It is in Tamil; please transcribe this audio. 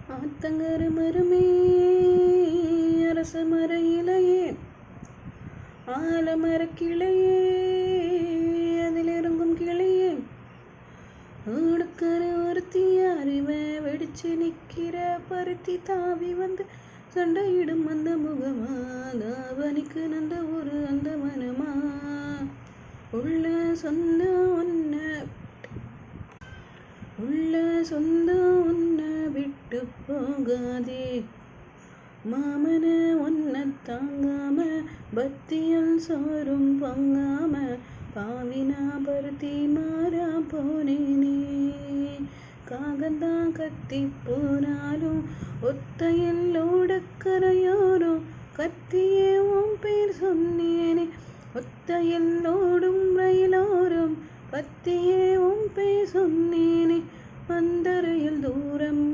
ஆத்தங்கர மரமே அரச மர இலையே ஆலமர கிளையே அதில் இறங்கும் கிளையே ஆடுக்கர ஒருத்தி அறிவை வெடிச்சு நிற்கிற பருத்தி தாவி வந்து சண்டையிடும் அந்த முகமா தாவணிக்கு நந்த ஒரு அந்த மனமா உள்ள சொந்தம் ஒன்ன விட்டு போகாதே மாமன ஒன்ன தாங்காம பத்தியல் சோறும் பொங்காம பாவினா பருத்தி மாறா போனேனே காகந்தான் கத்தி போனாலும் ஒத்தையில் ஓடக்கரையோரும் கத்தியே உன் பேர் சொன்னேனே ஒத்தையில் ஓடும் ரயிலோரும் பத்தியே உன் பேர் சொன்னேனே அந்தரையில் தூரம்